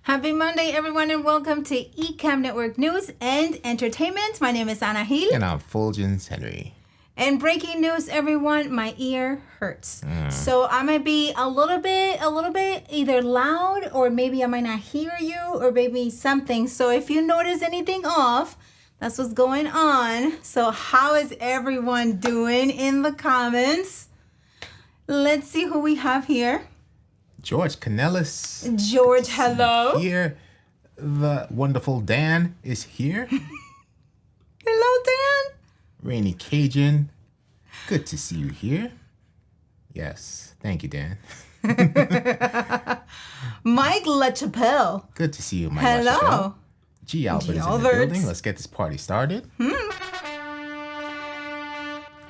Happy Monday, everyone, and welcome to Ecamm Network News and Entertainment. My name is Ana Gil. And I'm Fuljens Henry. And breaking news, everyone, my ear hurts. So I might be a little bit either loud, or maybe I might not hear you, or maybe something. So if you notice anything off, that's what's going on. So how is everyone doing in the comments? Let's see who we have here. George Canellis. George, hello. Here. The wonderful Dan is here. Hello, Dan. Rainy Cajun. Good to see you here. Yes. Thank you, Dan. Mike LaChapelle. Good to see you, Mike. Hello. LaChapelle. G. Albert is in the building. Let's get this party started.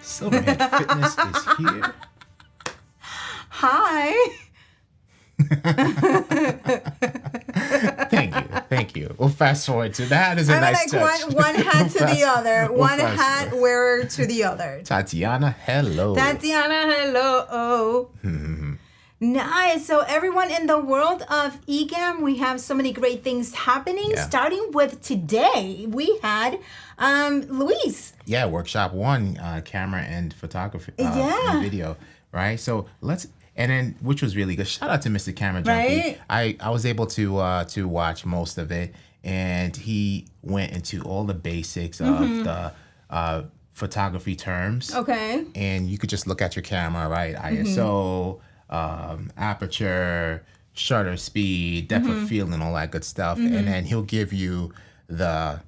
Silverhead Fitness is here. Hi. Thank you. We'll fast forward to that. Is a nice touch. One hat to the other. One hat wearer to the other. Tatiana, hello. Tatiana, hello. Oh. Nice. So everyone in the world of Ecamm, we have so many great things happening. Yeah. Starting with today, we had Luis. Yeah, workshop 1, camera and photography and video, right? So and then, which was really good. Shout out to Mr. Camera Junkie. Right. I was able to watch most of it, and he went into all the basics of the photography terms. Okay. And you could just look at your camera, right? ISO, aperture, shutter speed, depth of field, and all that good stuff. And then he'll give you the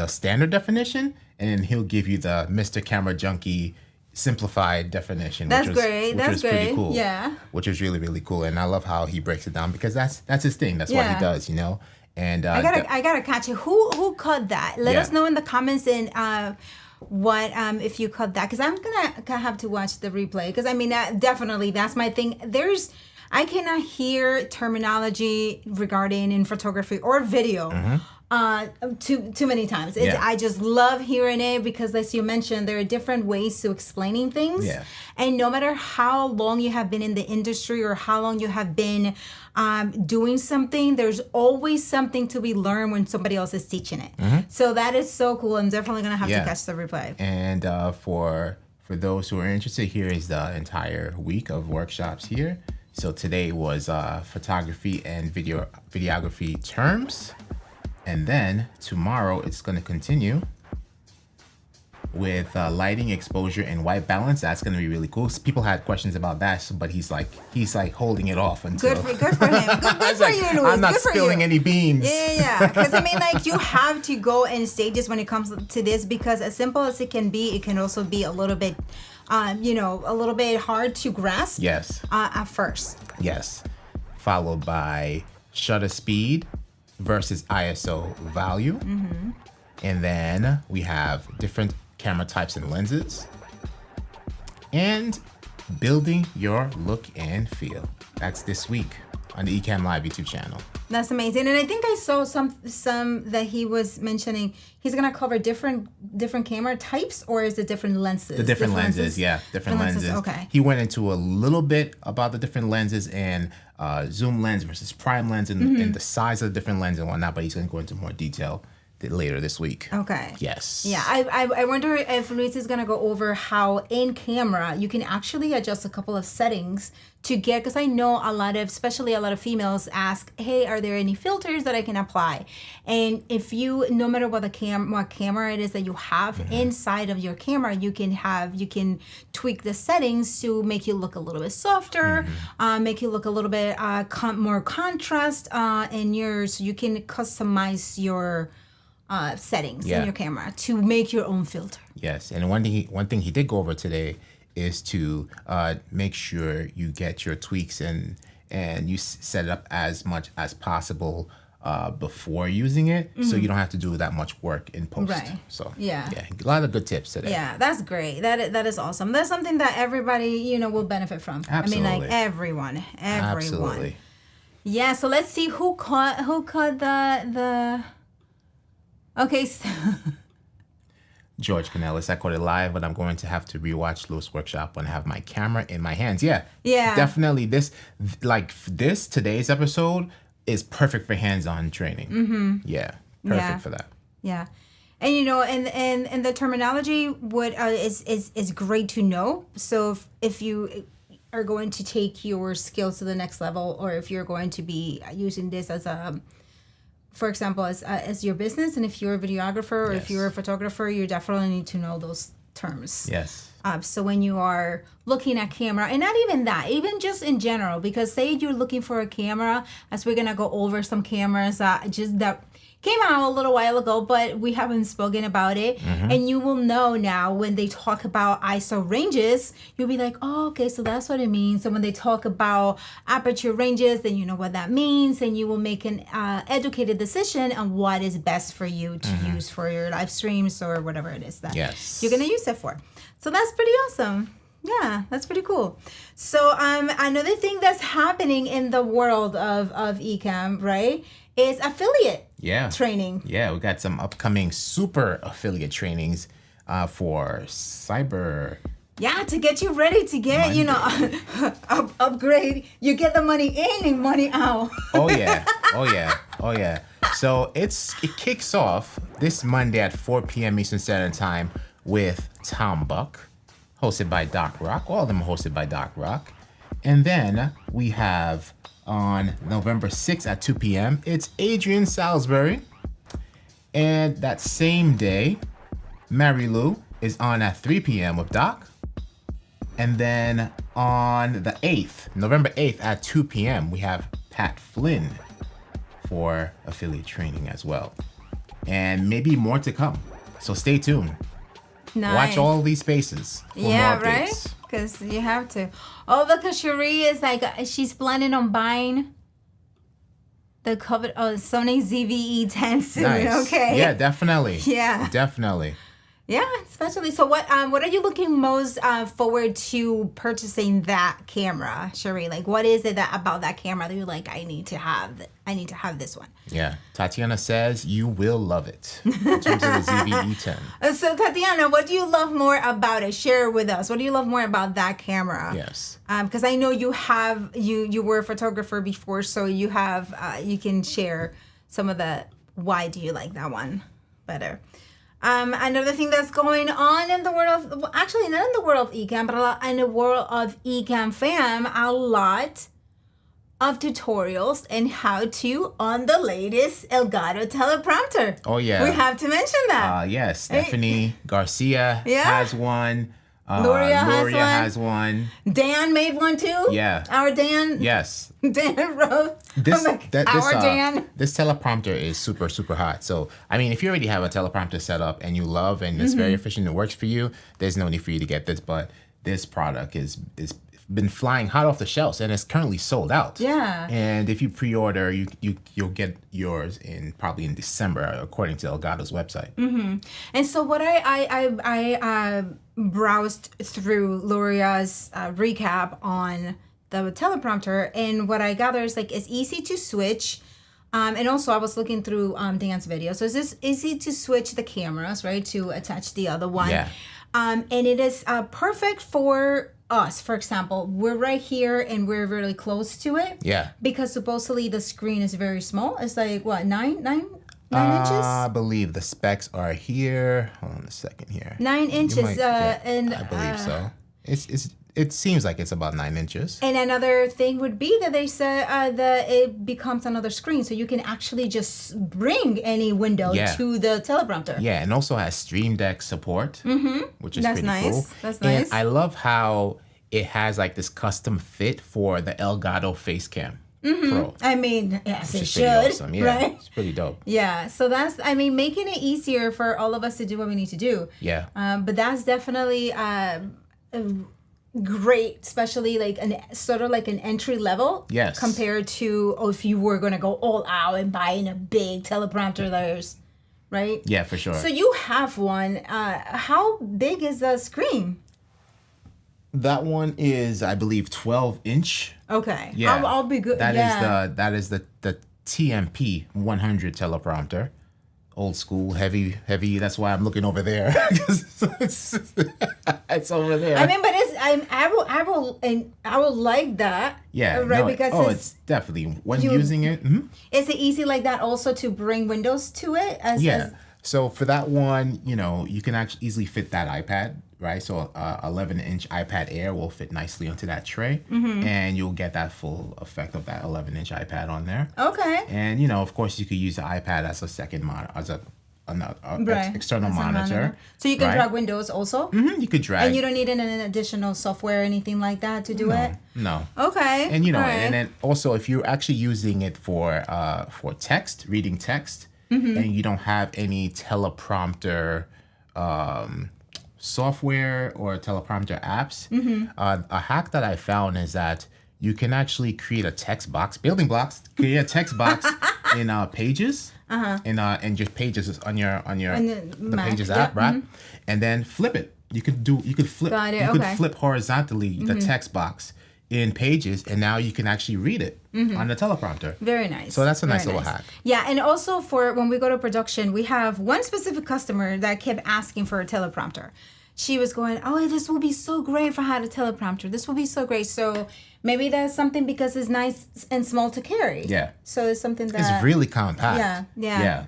standard definition, and then he'll give you the Mr. Camera Junkie simplified definition. That's which great. Was pretty cool. Yeah. Which is really, really cool. And I love how he breaks it down, because that's his thing. That's what he does, you know? And I gotta catch it. Who cut that? Let us know in the comments and what if you cut that, because I'm gonna have to watch the replay, because I mean definitely that's my thing. I cannot hear terminology regarding in photography or video too many times. I just love hearing it, because as you mentioned, there are different ways to explaining things. And no matter how long you have been in the industry or how long you have been doing something, there's always something to be learned when somebody else is teaching it. So that is so cool. I'm definitely gonna have to catch the replay. And for those who are interested, here is the entire week of workshops here. So today was photography and videography terms. And then tomorrow it's going to continue with lighting, exposure, and white balance. That's going to be really cool. People had questions about that, but he's like holding it off until. Good for him. Good for you, Luis. I'm not spilling any beans. Yeah. Because I mean, like, you have to go in stages when it comes to this, because as simple as it can be, it can also be a little bit, a little bit hard to grasp. Yes. At first. Yes. Followed by shutter speed versus ISO value. And then we have different camera types and lenses. and building your look and feel. That's this week on the Ecamm Live YouTube channel. That's amazing. And I think I saw some that he was mentioning. He's gonna cover different camera types, or is it different lenses? The different lenses, yeah, different lenses. Okay. He went into a little bit about the different lenses and zoom lens versus prime lens and the size of the different lenses and whatnot, but he's gonna go into more detail later this week. Okay. Yes. Yeah, I wonder if Luis is gonna go over how in camera you can actually adjust a couple of settings to get, because I know especially a lot of females ask, hey, are there any filters that I can apply? And if you, no matter what camera it is that you have inside of your camera, you can tweak the settings to make you look a little bit softer, make you look a little bit more contrast in yours. So you can customize your settings in your camera to make your own filter. Yes, and one thing he did go over today is to make sure you get your tweaks and you set it up as much as possible before using it, so you don't have to do that much work in post. Right. So yeah, a lot of good tips today. Yeah, that's great. That is awesome. That's something that everybody will benefit from. Absolutely. I mean, like everyone. Absolutely. Yeah. So let's see who caught the. Okay. So George Canellis, I caught it live, but I'm going to have to rewatch Lewis Workshop when I have my camera in my hands. Yeah. Definitely. Today's episode is perfect for hands-on training. Yeah. Perfect for that. Yeah. And and the terminology is great to know. So if you are going to take your skills to the next level, or if you're going to be using this as for example, as your business, and if you're a videographer or if you're a photographer, you definitely need to know those terms. Yes. So when you are looking at camera, and not even that, even just in general, because say you're looking for a camera, as we're gonna go over some cameras that came out a little while ago, but we haven't spoken about it. And you will know now when they talk about ISO ranges, you'll be like, oh, okay, so that's what it means. So when they talk about aperture ranges, then you know what that means, and you will make an educated decision on what is best for you to use for your live streams or whatever it is that you're gonna use it for. So that's pretty awesome. Yeah, that's pretty cool. So another thing that's happening in the world of Ecamm, right, is affiliate training. Yeah, we got some upcoming super affiliate trainings for cyber. Yeah, to get you ready to get, upgrade. You get the money in and money out. Oh yeah. So it kicks off this Monday at 4 p.m. Eastern Standard Time with Tom Buck, hosted by Doc Rock. All of them are hosted by Doc Rock. And then we have on November 6th at 2 p.m., it's Adrian Salisbury. And that same day, Mary Lou is on at 3 p.m. with Doc. And then on the 8th, November 8th at 2 p.m., we have Pat Flynn for affiliate training as well. And maybe more to come. So stay tuned. Nice. Watch all these spaces for more updates. Right? Because you have to. Oh, because Cherie is like, she's planning on buying the Sony ZV-E10 soon. Nice. Okay. Yeah, definitely. Yeah. Definitely. Yeah, especially. So what are you looking most forward to purchasing that camera, Cherie? Like, what is it about that camera that you're like, I need to have this one? Yeah. Tatiana says you will love it in terms of the ZV-E10. So Tatiana, what do you love more about it? Share with us. What do you love more about that camera? Yes. Because I know you were a photographer before, so you can share some of the why do you like that one better. Another thing that's going on in the world of, actually not in the world of Ecamm, but in the world of Ecamm Fam, a lot of tutorials and how-to on the latest Elgato teleprompter. Oh, yeah. We have to mention that. Yes. Stephanie Garcia has one. Luria has one. Dan made one too. Yeah. Our Dan. Yes. Dan wrote. This Dan. This teleprompter is super, super hot. So, I mean, if you already have a teleprompter set up and you love and it's very efficient and it works for you, there's no need for you to get this. But this product is been flying hot off the shelves, and it's currently sold out. Yeah. And if you pre-order, you'll get yours probably in December, according to Elgato's website. And so what I browsed through Loria's recap on the teleprompter, and what I gather is like it's easy to switch. And also I was looking through Dan's video. So it's just easy to switch the cameras, right, to attach the other one. Yeah. And it is perfect for us. For example, we're right here and we're really close to it. Yeah. Because supposedly the screen is very small. It's like what, 9 inches? I believe the specs are here. Hold on a second here. 9 inches. And I believe so. It seems like it's about 9 inches. And another thing would be that they said that it becomes another screen, so you can actually just bring any window to the teleprompter. Yeah, and also has Stream Deck support, which is pretty cool. That's nice. And I love how it has like this custom fit for the Elgato Facecam Pro. I mean, yes, it should. Awesome. Yeah, right? It's pretty dope. Yeah, so that's, I mean, making it easier for all of us to do what we need to do. Yeah. But that's definitely great, especially like sort of like an entry level. Yes. Compared to if you were going to go all out and buying a big teleprompter, right? Yeah, for sure. So you have one. How big is the screen? That one is, I believe, 12-inch. Okay. Yeah. I'll be good. That is the TMP 100 teleprompter. Old school, heavy. That's why I'm looking over there. It's over there. I mean, but I will like that. Yeah, right. no, Because it's definitely when using it. Is it easy like that also to bring windows to it? So for that one, you can actually easily fit that iPad, right? So 11-inch iPad Air will fit nicely onto that tray, and you'll get that full effect of that 11-inch iPad on there. Okay. And of course, you could use the iPad as a second monitor, as external monitor. So you can drag windows also. You could drag, and you don't need an additional software or anything like that to do it. No. Okay. And and then also if you're actually using it for text, reading text. And you don't have any teleprompter software or teleprompter apps, a hack that I found is that you can actually create a text box, BuildingBlocks, create a text box in Pages, and just Pages on your the Pages app, right? And then flip it. You could flip horizontally the text box in Pages, and now you can actually read it on the teleprompter. Very nice. So that's a nice little hack. Yeah, and also for when we go to production, we have one specific customer that kept asking for a teleprompter. She was going, oh, this will be so great if I had a teleprompter. This will be so great. So maybe that's something because it's nice and small to carry. Yeah. So it's something that... It's really compact. Yeah.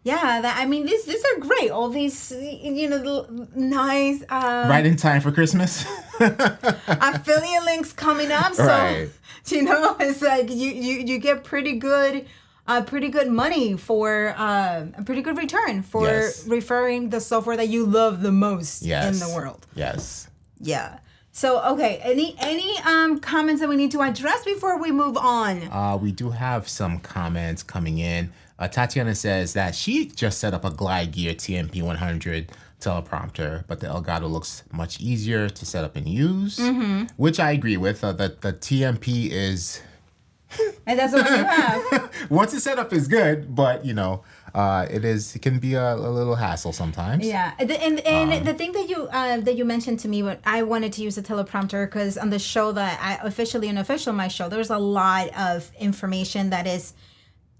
Yeah, I mean, these are great. All these, nice... right in time for Christmas. affiliate links coming up. So, right. It's like you get pretty good money for a pretty good return for referring the software that you love the most in the world. Yes. Yeah. So, okay, any comments that we need to address before we move on? We do have some comments coming in. Tatiana says that she just set up a Glide Gear TMP 100 teleprompter, but the Elgato looks much easier to set up and use, which I agree with. The TMP is... And that's what you have. Once it's set up is good, but, it can be a little hassle sometimes. Yeah, and the thing that you mentioned to me when I wanted to use a teleprompter, because on the show that I officially my show, there's a lot of information that it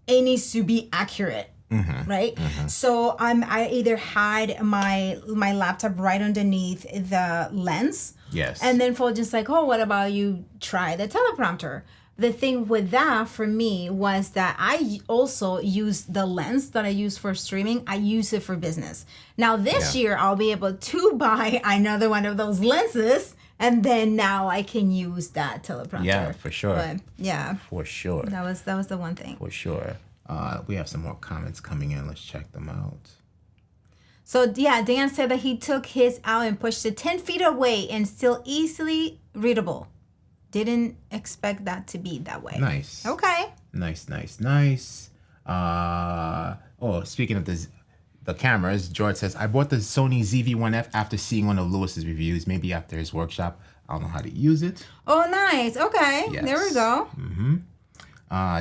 needs to be accurate. Right. So I either had my laptop right underneath the lens. Yes. And then Fuljens like, oh, what about you try the teleprompter? The thing with that for me was that I also use the lens that I use for streaming. I use it for business. Now this year I'll be able to buy another one of those lenses, and then now I can use that teleprompter. Yeah, for sure. But, yeah. For sure. That was the one thing. For sure. We have some more comments coming in. Let's check them out. So, yeah, Dan said that he took his out and pushed it 10 feet away and still easily readable. Didn't expect that to be that way. Nice. Okay. Nice. Speaking of this, the cameras, George says, I bought the Sony ZV-1F after seeing one of Lewis's reviews, maybe after his workshop. I don't know how to use it. Oh, nice. Okay. Yes. There we go.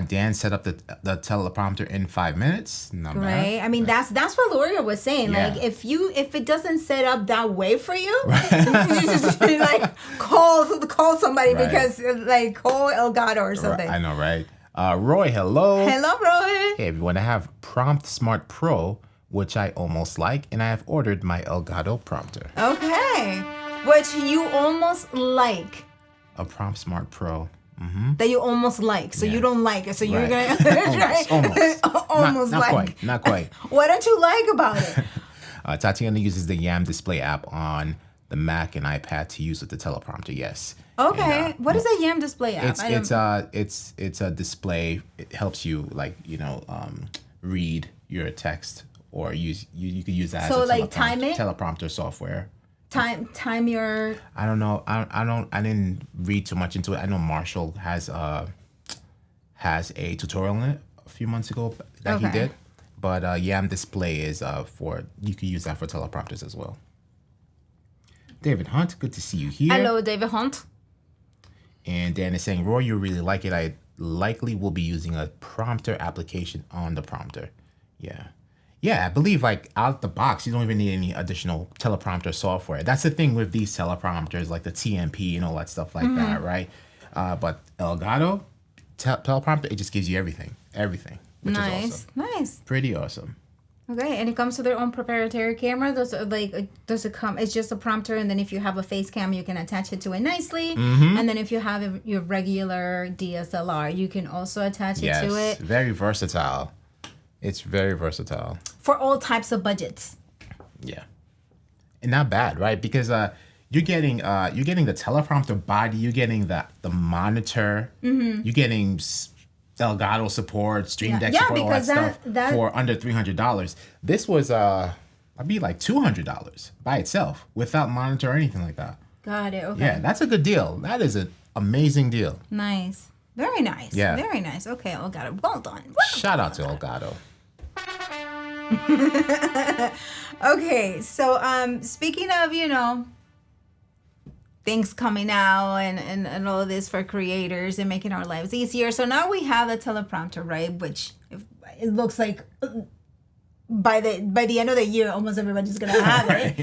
Dan set up the teleprompter in 5 minutes. Not Great. bad. I mean, that's what Gloria was saying. Yeah. Like, if it doesn't set up that way for you, you just like call somebody Right. because like call Elgato or something. I know, right? Roy, hello. Hello, Roy. Hey, everyone. I have Prompt Smart Pro, which I almost like, and I have ordered my Elgato prompter. Okay. Which you almost like. A Prompt Smart Pro. That you almost like, so you don't like it, so you're Right. gonna almost not like. Not quite. What don't you like about it? Tatiana uses the Yam Display app on the Mac and iPad to use with the teleprompter. Yes. Okay, And, what is a Yam Display app? it's a display. It helps you read your text, or you could use that So, as a like, time it? teleprompter software. Time your. I don't know. I didn't read too much into it. I know Marshall has a tutorial in it a few months ago that he Okay. did. But Yam Display is you can use that for teleprompters as well. David Hunt, good to see you here. Hello, David Hunt. And Dan is saying, Roy, you really like it. I likely will be using a prompter application on the prompter. Yeah. Yeah, I believe like out the box, you don't even need any additional teleprompter software. That's the thing with these teleprompters, like the TMP and all that stuff like that, right? But Elgato teleprompter, it just gives you everything, which is awesome. Nice. Pretty awesome. Okay, and it comes with their own proprietary camera. Does it come? It's just a prompter, and then if you have a face cam, you can attach it to it nicely. And then if you have your regular DSLR, you can also attach it to it. Very versatile. It's very versatile. For all types of budgets. Yeah. And not bad, right? Because you're getting the teleprompter body, you're getting the monitor, you're getting Elgato support, Stream Deck support, all that stuff for under $300. This was I'd be like $200 by itself without monitor or anything like that. Got it. Okay. Yeah, that's a good deal. That is an amazing deal. Nice. Very nice. Yeah. Very nice. Okay, Elgato. Well done. Shout out to Elgato. Okay, so speaking of, things coming out and all of this for creators and making our lives easier. So now we have the teleprompter, right? Which it looks like by the end of the year, almost everybody's gonna have it.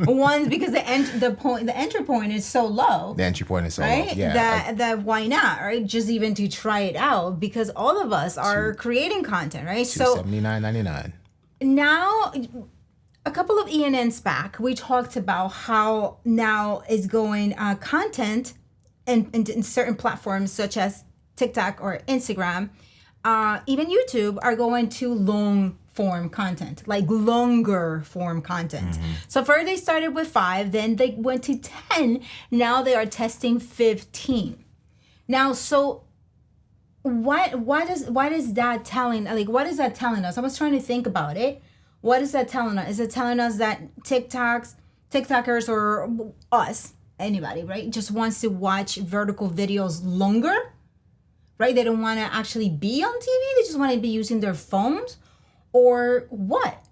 One, because the entry point is so low. The entry point is so right? low. Yeah. That why not, right? Just even to try it out, because all of us are creating content, right? So $279.99. now, a couple of ENNs back, we talked about how now is going content in certain platforms such as TikTok or Instagram, even YouTube, are going to long form content, like longer form content. So first they started with 5, then they went to 10. Now they are testing 15. Now, so why is that telling? Like, what is that telling us? I was trying to think about it. What is that telling us? Is it telling us that TikTokers or us, anybody, right, just wants to watch vertical videos longer, right? They don't want to actually be on TV. They just want to be using their phones, or what?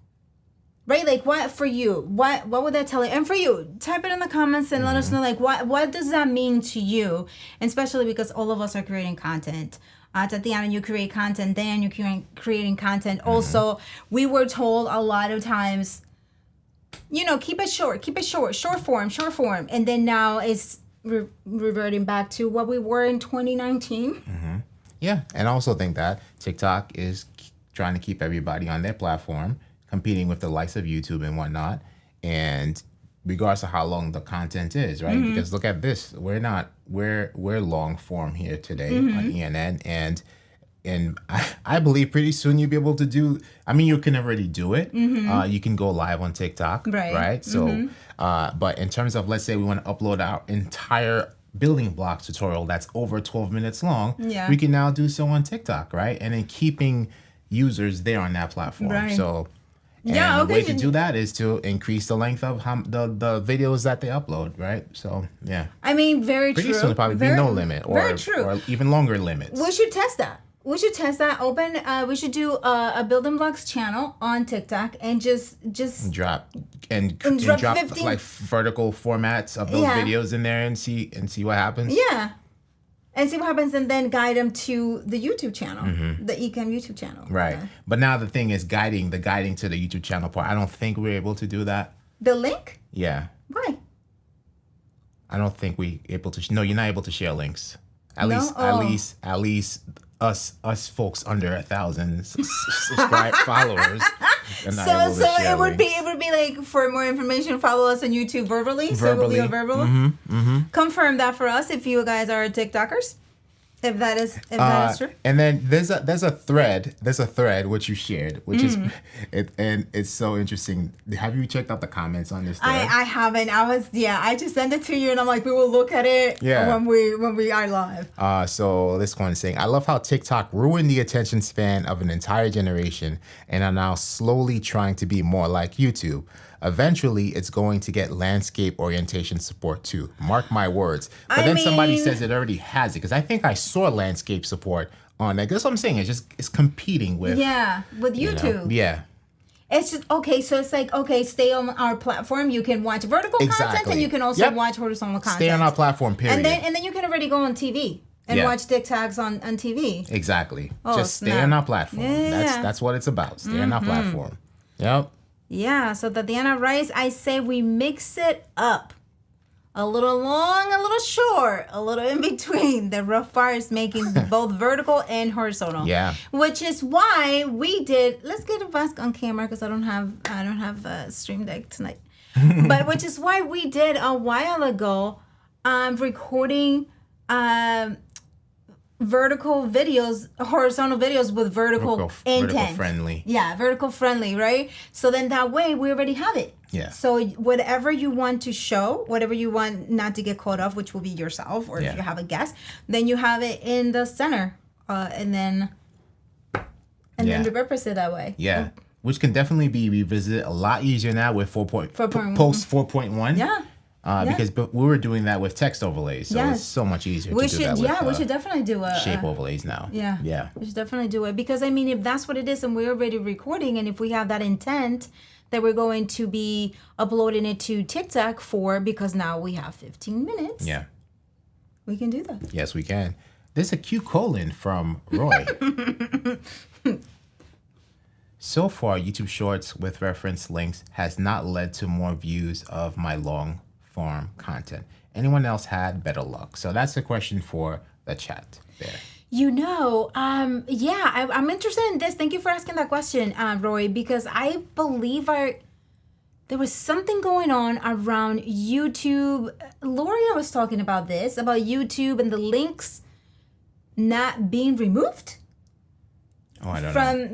Right? Like, what for you? What would that tell you? And for you, type it in the comments and let us know, like, what does that mean to you? And especially because all of us are creating content. Tatiana, you create content. Dan, you're creating content. Also, we were told a lot of times, keep it short form. And then now it's reverting back to what we were in 2019. Yeah, and I also think that TikTok is trying to keep everybody on their platform, competing with the likes of YouTube and whatnot, and regardless of how long the content is, right? Because look at this, we're long form here today on ENN, and I believe pretty soon you'll be able to do. I mean, you can already do it. You can go live on TikTok, right? So, but in terms of, let's say we want to upload our entire building blocks tutorial that's over 12 minutes long, we can now do so on TikTok, right? And then keeping users there on that platform. Right. So, and the way to do that is to increase the length of the videos that they upload, right? So, yeah. I mean, very Pretty true. soon, there'll probably be no limit, or even longer limits. We should test that. we should test that. We should do a BuildingBlocks channel on TikTok and just drop drop 15 like vertical formats of those videos in there and see what happens. Yeah. And see what happens, and then guide them to the YouTube channel, the Ecamm YouTube channel. Right. But now the thing is the guiding to the YouTube channel part. I don't think we're able to do that. The link? Yeah. Why? I don't think we're able to. No, you're not able to share links. At least us folks under 1,000 subscribe followers. So it would be like, for more information, follow us on YouTube verbally. So it will be verbal. Confirm that for us if you guys are TikTokers. If that is true. And then there's a thread which you shared, which is and it's so interesting. Have you checked out the comments on this thread? I haven't. I just sent it to you and I'm like, we will look at it when we are live. So this one is saying, I love how TikTok ruined the attention span of an entire generation and are now slowly trying to be more like YouTube. Eventually, it's going to get landscape orientation support too. Mark my words. But then somebody says it already has it, because I think I saw landscape support on it. That's what I'm saying. It's competing with YouTube. Yeah. It's just so it's like, stay on our platform. You can watch vertical content and you can also watch horizontal content. Stay on our platform, period. And then you can already go on TV and watch TikToks on TV. Exactly. Just stay on our platform. That's what it's about. Stay on our platform. Yep. Yeah, so Tatiana Rice, I say we mix it up. A little long, a little short, a little in between. The rough part is making both vertical and horizontal. Yeah. Which is why we did. Let's get a mask on camera because I don't have a Stream Deck tonight. But which is why we did a while ago, recording vertical videos, horizontal videos with vertical intent. Vertical friendly. Yeah, vertical friendly, right? So then that way we already have it. Yeah. So whatever you want to show, whatever you want not to get caught off, which will be yourself, or if you have a guest, then you have it in the center, and then repurpose it that way. Yeah. Which can definitely be revisited a lot easier now with post 4.1. Yeah. Because we were doing that with text overlays, so it's so much easier to do that with we should definitely do a shape overlays now. Yeah. We should definitely do it because if that's what it is and we're already recording, and if we have that intent that we're going to be uploading it to TikTok because now we have 15 minutes. Yeah. We can do that. Yes, we can. There's a Q colon from Roy. So far, YouTube Shorts with reference links has not led to more views of my long form content. Anyone else had better luck? So that's the question for the chat there. I'm interested in this. Thank you for asking that question, Roy, because I believe there was something going on around YouTube. Loria was talking about this, about YouTube and the links not being removed. Oh, I don't know.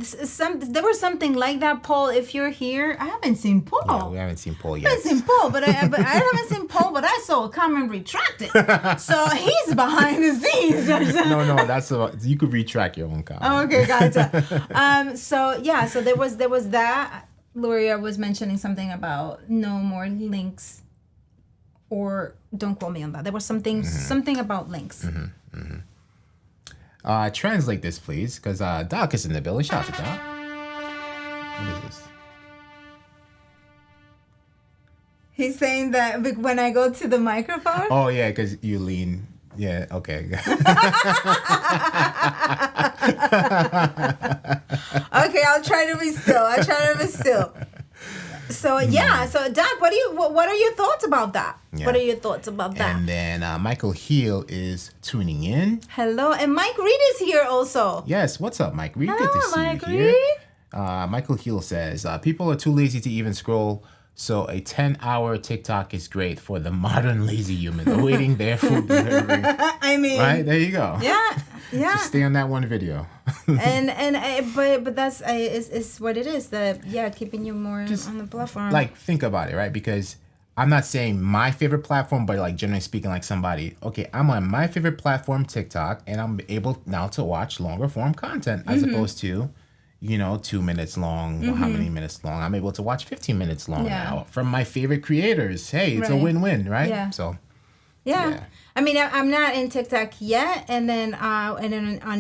There was something like that, Paul. If you're here, I haven't seen Paul. Yeah, we haven't seen Paul yet. I haven't seen Paul, but I haven't seen Paul, but I saw a comment retracted. So he's behind the scenes. No, you could retract your own comment. Oh, okay, gotcha. So there was that. Loria was mentioning something about no more links, or don't quote me on that. There was something about links. Translate this, please, because Doc is in the building. Shout out to Doc. What is this? He's saying that when I go to the microphone. Oh yeah, because you lean. Yeah. Okay. Okay, I'll try to be still. So so Doc, what are your thoughts about that? Yeah. What are your thoughts about that? And then Michael Heel is tuning in. Hello, and Mike Reed is here also. Yes, what's up, Mike Reed? Hello, good to see Mike you here. Reed. Michael Heel says, people are too lazy to even scroll, so a 10-hour TikTok is great for the modern lazy human awaiting their food delivery. I mean, right, there you go. Yeah. Just stay on that one video. but that's is what it is. Keeping you more on the platform. Like, think about it, right? Because I'm not saying my favorite platform, but like generally speaking, like somebody, okay, I'm on my favorite platform, TikTok, and I'm able now to watch longer form content as opposed to, 2 minutes long, or how many minutes long. I'm able to watch 15 minutes long now from my favorite creators. Hey, it's a win-win, right? Yeah. So, Yeah. I mean, I'm not in TikTok yet, and then on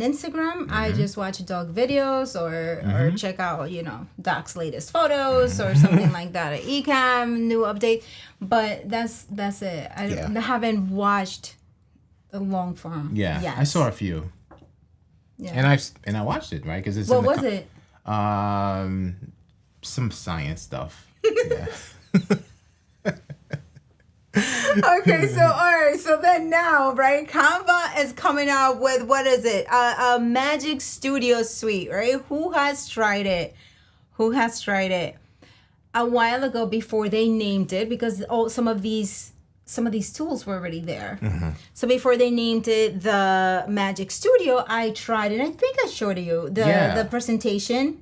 Instagram, I just watch dog videos or check out, Doc's latest photos or something like that. Ecamm new update, but that's it. I haven't watched the long form. Yeah, yet. I saw a few. Yeah, and I watched it, right? Because it's what was it? Some science stuff. Yeah. Okay, so then now, right? Canva is coming out with, what is it? A Magic Studio Suite, right? Who has tried it? A while ago before they named it, because some of these tools were already there. So before they named it the Magic Studio, I tried, and I think I showed you the presentation.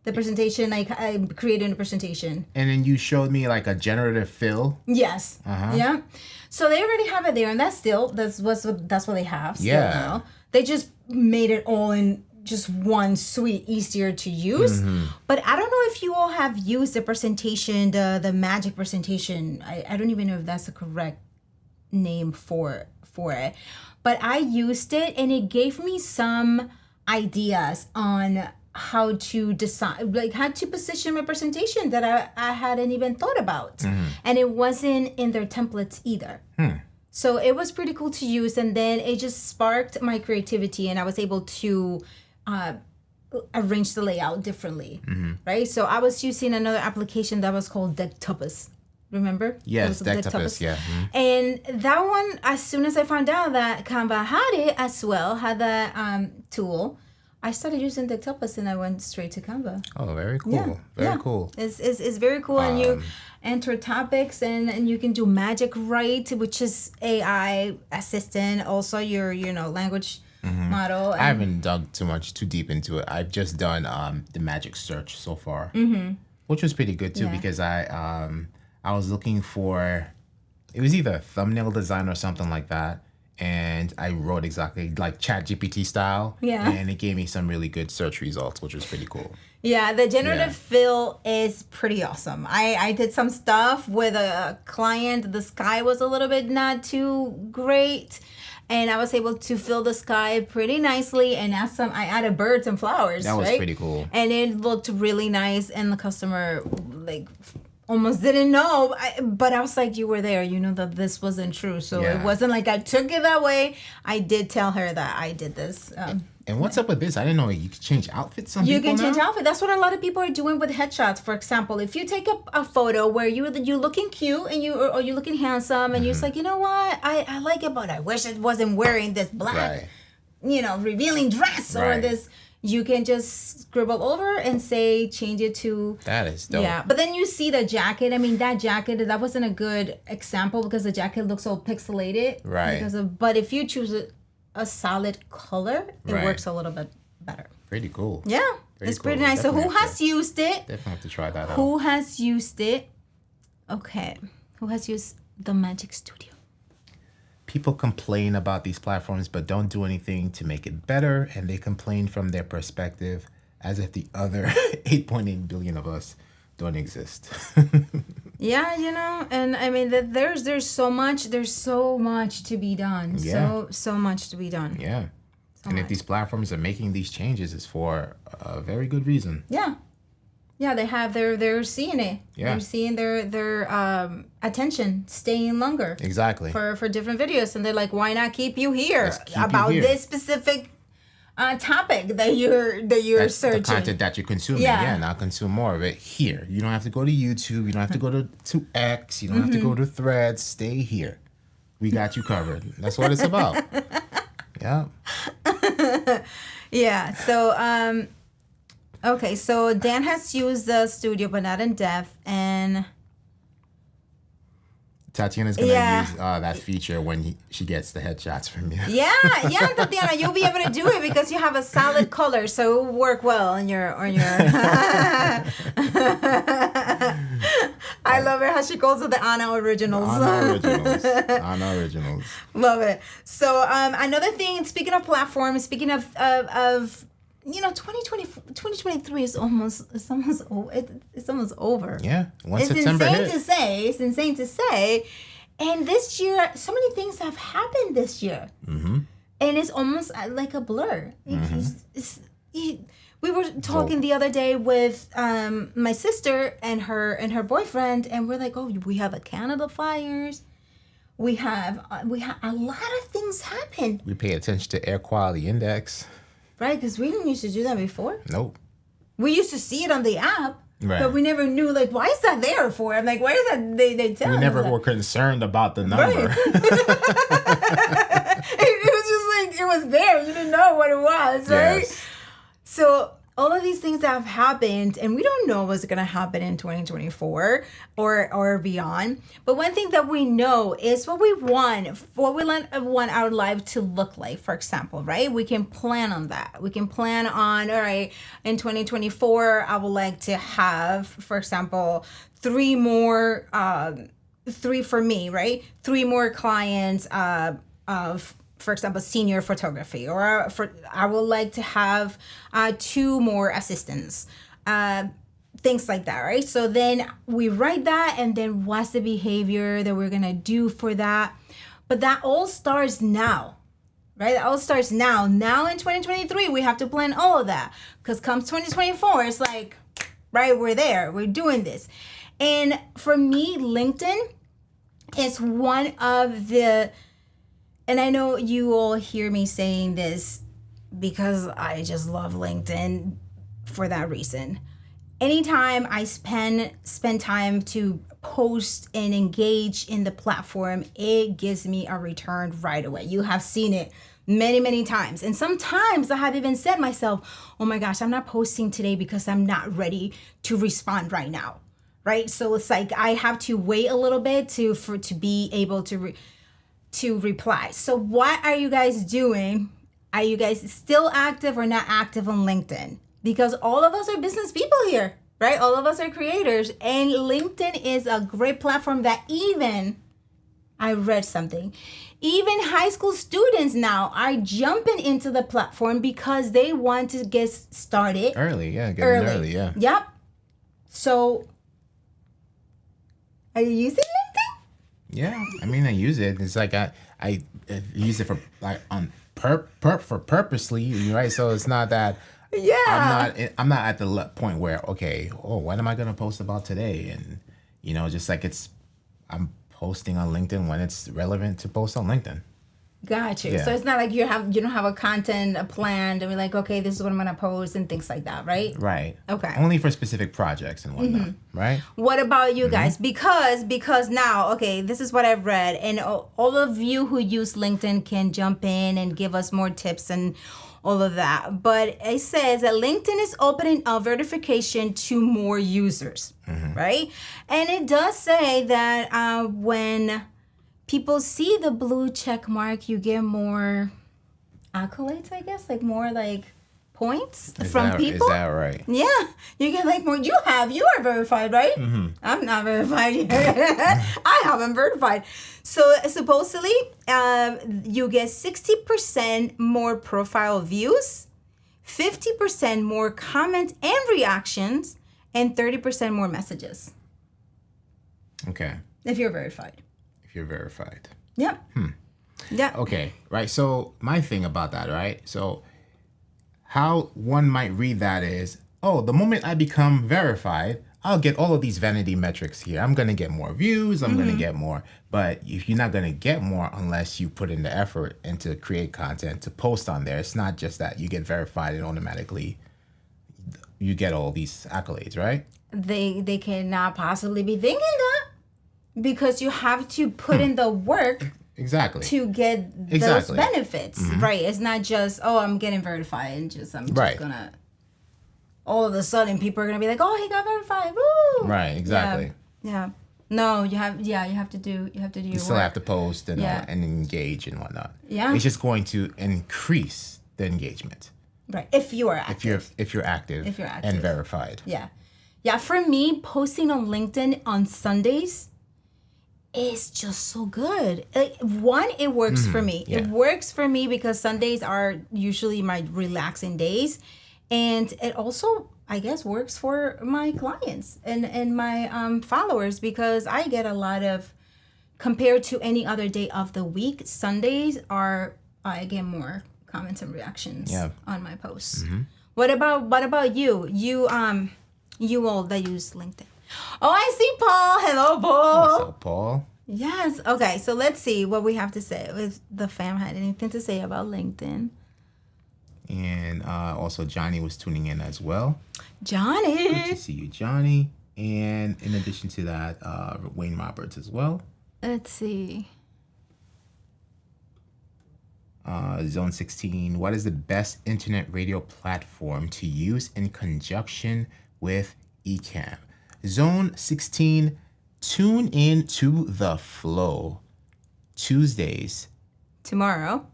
The presentation, like I created a presentation. And then you showed me like a generative fill. Yes. Yeah. So they already have it there, and that's what they have. Still now. They just made it all in just one suite, easier to use. But I don't know if you all have used the presentation, the Magic presentation. I don't even know if that's the correct name for it. But I used it, and it gave me some ideas on how to decide, like how to position my presentation that I hadn't even thought about. And it wasn't in their templates either. So it was pretty cool to use, and then it just sparked my creativity, and I was able to arrange the layout differently, right? So I was using another application that was called Decktopus. Remember? Yes, Decktopus, yeah. And that one, as soon as I found out that Canva had it as well, had that tool, I started using Decktopus, and I went straight to Canva. Oh, very cool. Very cool. It's very cool. And you enter topics, and you can do Magic Write, which is AI assistant, also your language model. I haven't dug too deep into it. I've just done the Magic Search so far, which was pretty good too, because I was looking for, it was either a thumbnail design or something like that. And I wrote exactly like ChatGPT style. Yeah. And it gave me some really good search results, which was pretty cool. Yeah, the generative fill is pretty awesome. I did some stuff with a client. The sky was a little bit not too great, and I was able to fill the sky pretty nicely. And I added birds and flowers. That was pretty cool. And it looked really nice. And the customer almost didn't know, but I was like, you were there, that this wasn't true. So it wasn't like I took it that way. I did tell her that I did this. And what's up with this? I didn't know you could change outfits. You can change outfit. That's what a lot of people are doing with headshots. For example, if you take a photo where you're looking cute and you're looking handsome, and you're just like, you know what, I like it, but I wish it wasn't wearing this black, revealing dress or this. You can just scribble over and say, change it to... That is dope. Yeah, but then you see the jacket. I mean, that jacket, that wasn't a good example because the jacket looks all pixelated. Right. But if you choose a solid color, it works a little bit better. Pretty cool. Yeah, it's pretty nice. Definitely so who has used it? Definitely have to try that out. Who has used it? Okay. Who has used the Magic Studio? People complain about these platforms, but don't do anything to make it better, and they complain from their perspective as if the other 8.8 billion of us don't exist. Yeah, and I mean that there's so much to be done. Yeah. So much to be done. Yeah. And if these platforms are making these changes, it's for a very good reason. Yeah. Yeah, they're seeing it. Yeah. They're seeing their attention staying longer. Exactly. For different videos, and they're like, why not keep you here about this specific topic that you're searching. The content that you're consuming. Yeah, now consume more of it here. You don't have to go to YouTube. You don't have to go to X. You don't have to go to Threads. Stay here. We got you covered. That's what it's about. Yeah. Yeah. So okay, so Dan has used the studio, but not in depth, and Tatiana's gonna use that feature when she gets the headshots from you. Yeah, Tatiana, you'll be able to do it because you have a solid color, so it will work well on your. I love it how she calls it the Anna Originals. Anna Originals. Love it. So another thing, speaking of platforms, speaking of 2023 is almost over. Yeah, It's insane to say, And this year, so many things have happened this year. Mm-hmm. And it's almost like a blur. We were talking the other day with my sister and her boyfriend, and we're like, oh, we have the Canada fires. We have a lot of things happen. We pay attention to air quality index. Right, because we didn't used to do that before. Nope. We used to see it on the app, right. But we never knew, like, why is that there for? I'm like, why is that they tell us? We never that? were concerned about the number. Right. It was just like, it was there. You didn't know what it was, right? Yes. So all of these things that have happened, and we don't know what's going to happen in 2024 or beyond. But one thing that we know is what we want our life to look like, for example, right? We can plan on that. We can plan on, all right, in 2024, I would like to have, for example, three more clients of, for example, senior photography, or I would like to have 2 more assistants, things like that, right? So then we write that, and then what's the behavior that we're gonna do for that? But that all starts now, right? That all starts now. Now in 2023, we have to plan all of that, because comes 2024, it's like, right, we're there, we're doing this. And for me, LinkedIn is one of the, and I know you all hear me saying this because I just love LinkedIn for that reason. Anytime I spend time to post and engage in the platform, it gives me a return right away. You have seen it many, many times. And sometimes I have even said myself, oh my gosh, I'm not posting today because I'm not ready to respond right now, right? So it's like I have to wait a little bit to be able to reply. So what are you guys doing? Are you guys still active or not active on LinkedIn? Because all of us are business people here, right? All of us are creators, and LinkedIn is a great platform that I read something, even high school students now are jumping into the platform because they want to get started early. Yeah, get in early. Yeah. Yep. So are you using LinkedIn? Yeah, I mean, I use it. It's like I use it for like on purposely, right? So it's not that. Yeah. I'm not at the point where what am I gonna post about today? And just like I'm posting on LinkedIn when it's relevant to post on LinkedIn. Got you. Yeah. So it's not like you don't have a content planned and be like, okay, this is what I'm gonna post and things like that, right? Right. Okay. Only for specific projects and whatnot, right? What about you guys? Because now, okay, this is what I've read, and all of you who use LinkedIn can jump in and give us more tips and all of that. But it says that LinkedIn is opening up verification to more users, right? And it does say that when people see the blue check mark, you get more accolades, I guess, like more like points from people. Is that right? Yeah, you get like more. You are verified, right? I'm not verified yet. I haven't verified. So supposedly, you get 60% more profile views, 50% more comments and reactions, and 30% more messages. Okay. If you're verified. You're verified. Yep. Yeah. Okay, right. So my thing about that, right? So how one might read that is, the moment I become verified, I'll get all of these vanity metrics here. I'm going to get more views. I'm going to get more. But if you're not going to get more unless you put in the effort and to create content, to post on there. It's not just that you get verified and automatically you get all these accolades, right? They cannot possibly be thinking that. Because you have to put in the work exactly to get those benefits, right? It's not just, I'm getting verified and just gonna, all of a sudden people are gonna be like, he got verified, woo! Right, exactly. Yeah. No, you have to do your You still work. have to post and and engage and whatnot. Yeah. It's just going to increase the engagement. Right. If you are active. If you're active. And verified. Yeah. Yeah. For me, posting on LinkedIn on Sundays, it's just so good. One, it works for me. Yeah. It works for me because Sundays are usually my relaxing days. And it also, I guess, works for my clients and my followers because I get a lot of compared to any other day of the week, Sundays are I get more comments and reactions on my posts. What about you? You all that use LinkedIn. Oh, I see Paul. Hello, Paul. What's up, Paul? Yes. Okay. So let's see what we have to say. If the fam had anything to say about LinkedIn. And also Johnny was tuning in as well. Johnny. Good to see you, Johnny. And in addition to that, Wayne Roberts as well. Let's see. Zone 16. What is the best internet radio platform to use in conjunction with Ecamm? Zone 16. Tune in to the flow Tuesdays. Tomorrow.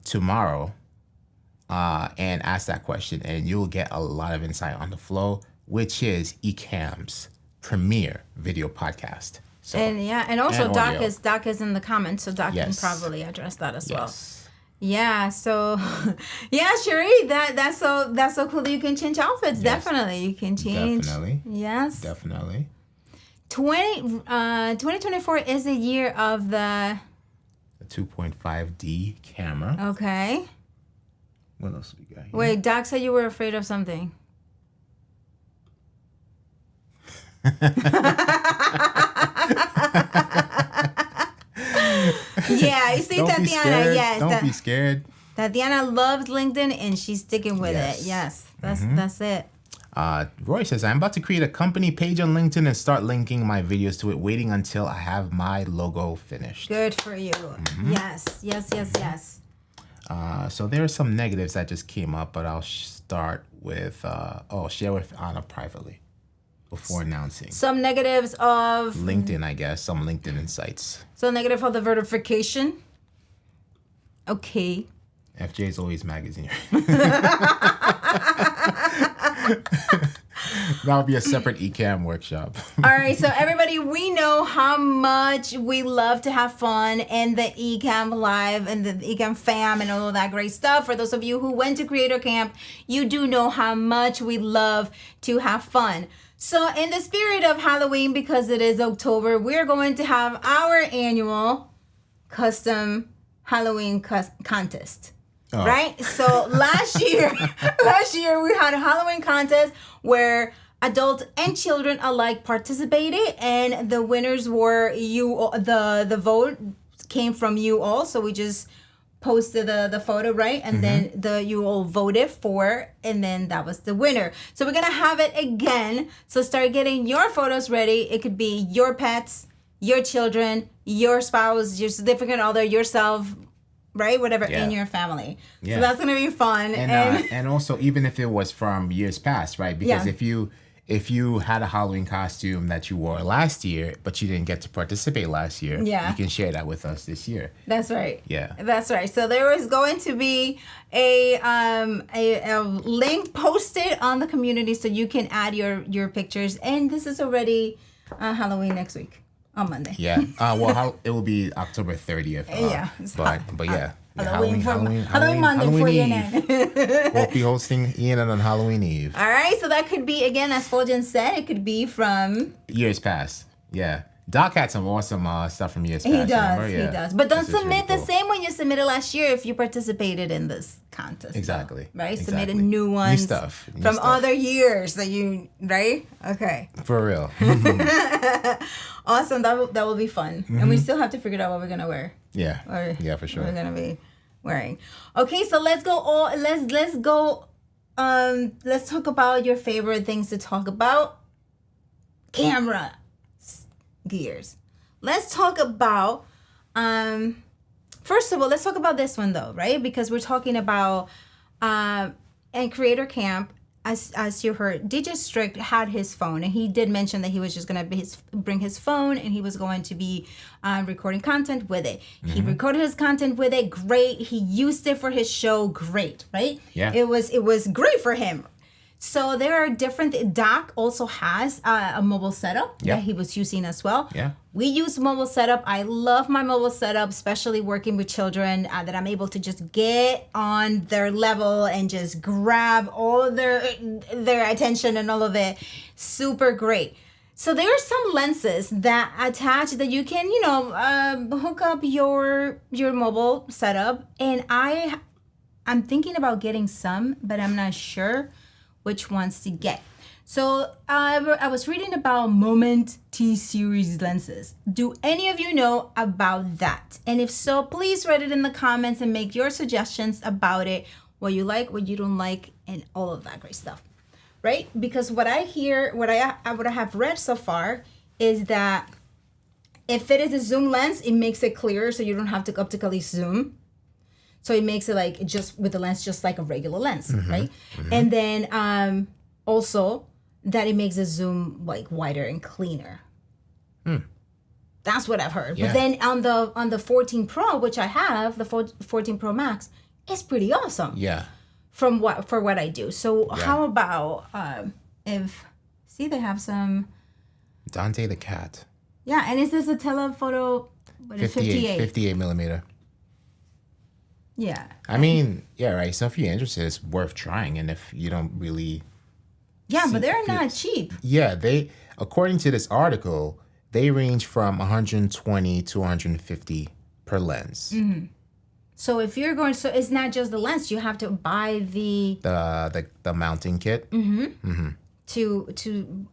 And ask that question, and you'll get a lot of insight on the flow, which is Ecamm's premier video podcast. So, and also and Doc is in the comments, so Doc can probably address that as well. Yeah, so Cherie, that's so cool that you can change outfits. Definitely, you can change. Definitely. Yes. Definitely. 2024 is the year of the 2.5D camera. Okay. What else we got here? Wait, Doc said you were afraid of something. Yeah, you see, Don't Tatiana. be scared. Yes, Don't be scared. Tatiana loves LinkedIn and she's sticking with it. Yes, that's it. Roy says, I'm about to create a company page on LinkedIn and start linking my videos to it, waiting until I have my logo finished. Good for you. Yes. So there are some negatives that just came up, but I'll start with, share with Anna privately before announcing. Some negatives of... LinkedIn, I guess. Some LinkedIn insights. So negative of the verification. Okay. FJ's always magazine. That'll be a separate Ecamm workshop. All right, so everybody, we know how much we love to have fun in the Ecamm Live and the Ecamm Fam and all of that great stuff. For those of you who went to Creator Camp, you do know how much we love to have fun. So in the spirit of Halloween, because it is October, we're going to have our annual custom Halloween contest. Oh. Right? So last year we had a Halloween contest where adults and children alike participated, and the winners were you. The vote came from you all. So we just posted the photo, right? And then you all voted for, and then that was the winner. So we're gonna have it again. So start getting your photos ready. It could be your pets, your children, your spouse, your significant other, yourself, right? Whatever, in your family. Yeah. So that's gonna be fun. And also, even if it was from years past, right? Because if you had a Halloween costume that you wore last year, but you didn't get to participate last year, you can share that with us this year. That's right. Yeah. That's right. So there is going to be a link posted on the community so you can add your pictures. And this is already Halloween next week. On Monday. Yeah. It will be October 30th. But yeah. Halloween Monday for you then. We'll be hosting Ian on Halloween Eve. All right. So that could be, again, as Fuljens said, it could be from... years past. Yeah. Doc had some awesome stuff from years past. He does. But don't submit the same one you submitted last year if you participated in this contest. Exactly. Though, right? Exactly. Submit new ones. New stuff. Other years that you, right? Okay. For real. Awesome. That will be fun. And we still have to figure out what we're going to wear. Yeah. For sure. We're going to be wearing. Okay, so let's go. Let's talk about your favorite things to talk about. Camera gears. Let's talk about first of all, let's talk about this one though, right? Because we're talking about in Creator Camp, as you heard, DJ Strict had his phone, and he did mention that he was just gonna bring his phone, and he was going to be recording content with it. He recorded his content with it, great. He used it for his show, great, right? Yeah. It was great for him. So there are different. Doc also has a mobile setup that he was using as well. Yeah. We use mobile setup. I love my mobile setup, especially working with children, that I'm able to just get on their level and just grab all of their attention and all of it. Super great. So there are some lenses that attach that you can, hook up your mobile setup, and I'm thinking about getting some, but I'm not sure which ones to get. So I was reading about Moment T-series lenses. Do any of you know about that? And if so, please write it in the comments and make your suggestions about it, what you like, what you don't like, and all of that great stuff. Right? Because what I have read so far is that if it is a zoom lens, it makes it clearer, so you don't have to optically zoom. So it makes it like just with the lens, just like a regular lens, right? Mm-hmm. And then also that it makes the zoom like wider and cleaner. That's what I've heard. Yeah. But then on the 14 Pro, which I have, the 14 Pro Max, it's pretty awesome. Yeah. For what I do. So how about if they have some Dante the cat. Yeah, and is this a telephoto 58 millimeter. Yeah. I mean, yeah, right. So if you're interested, it's worth trying. And if you don't really but they're not cheap. Yeah, according to this article, they range from 120 to 150 per lens. Mm-hmm. So if you're going, so it's not just the lens. You have to buy the mounting kit. Mm-hmm. Mm-hmm. To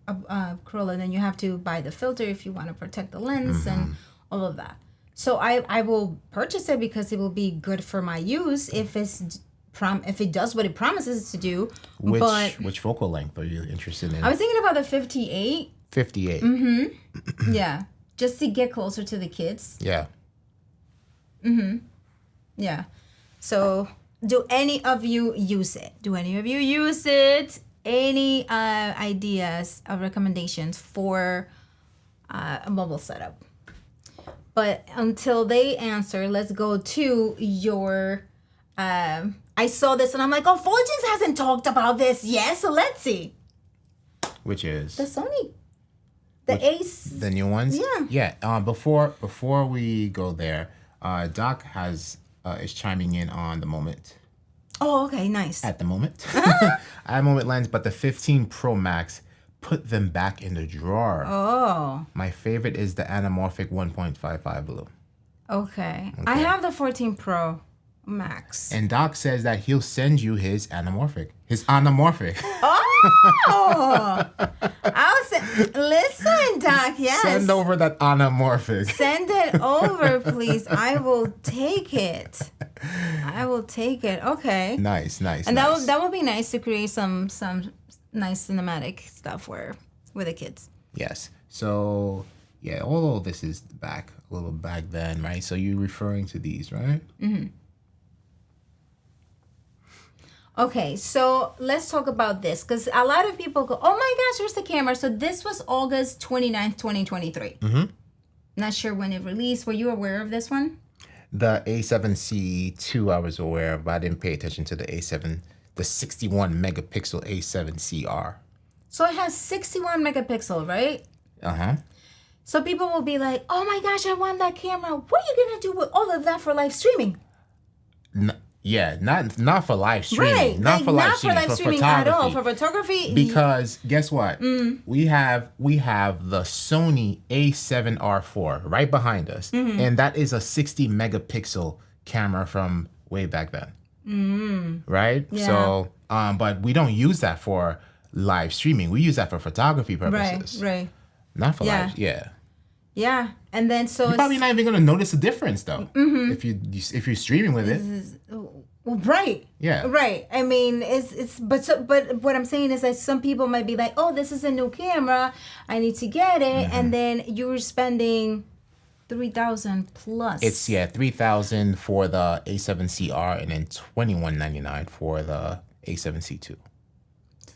Corolla, and then you have to buy the filter if you want to protect the lens and all of that. So I will purchase it because it will be good for my use if it does what it promises to do. Which focal length are you interested in? I was thinking about the 58. 58. Mm-hmm. Yeah, just to get closer to the kids. Yeah. Mm-hmm. Yeah. So, do any of you use it? Any ideas or recommendations for a mobile setup? But until they answer, let's go to your... I saw this and I'm like, Fuljens hasn't talked about this yet, so let's see. Which is? The Sony. Ace. The new ones? Yeah. Yeah. Before we go there, Doc is chiming in on the Moment. Oh, okay, nice. At the Moment. I have Moment lens, but the 15 Pro Max, put them back in the drawer. Oh. My favorite is the anamorphic 1.55 blue. Okay. I have the 14 Pro Max. And Doc says that he'll send you his anamorphic. Oh! Listen, Doc, yes. Send over that anamorphic. Send it over, please. I will take it. Okay. Nice. And that would be nice to create some nice cinematic stuff with the kids. Yes. So, yeah, all of this is a little back then, right? So you're referring to these, right? Mm-hmm. Okay, so let's talk about this because a lot of people go, oh my gosh, where's the camera? So this was August 29th, 2023. Mm-hmm. Not sure when it released. Were you aware of this one? The A7C2 I was aware of, but I didn't pay attention to the A7, the 61 megapixel A7CR. So it has 61 megapixel, right? Uh-huh. So people will be like, oh my gosh, I want that camera. What are you going to do with all of that for live streaming? Yeah, not for live streaming. Right. Not for live streaming at all. For photography. Because guess what? We have the Sony A7R4 right behind us. Mm-hmm. And that is a 60 megapixel camera from way back then. Mm-hmm. Right? Yeah. So, but we don't use that for live streaming. We use that for photography purposes. Right. Not for live. Yeah. Yeah, and then so you're probably not even gonna notice a difference though if you're streaming with it. Right. Yeah. Right. I mean, but what I'm saying is that some people might be like, oh, this is a new camera, I need to get it, and then you're spending $3,000 plus. It's $3,000 for the A7CR and then $2,199 for the A7C2.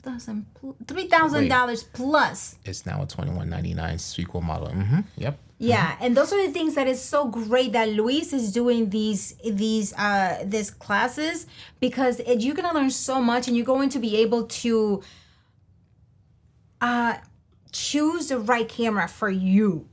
$3,000 plus. It's now a $2,199 sequel model. Mm-hmm. Yep. Yeah, and those are the things that is so great that Luis is doing these classes because you're gonna learn so much and you're going to be able to choose the right camera for you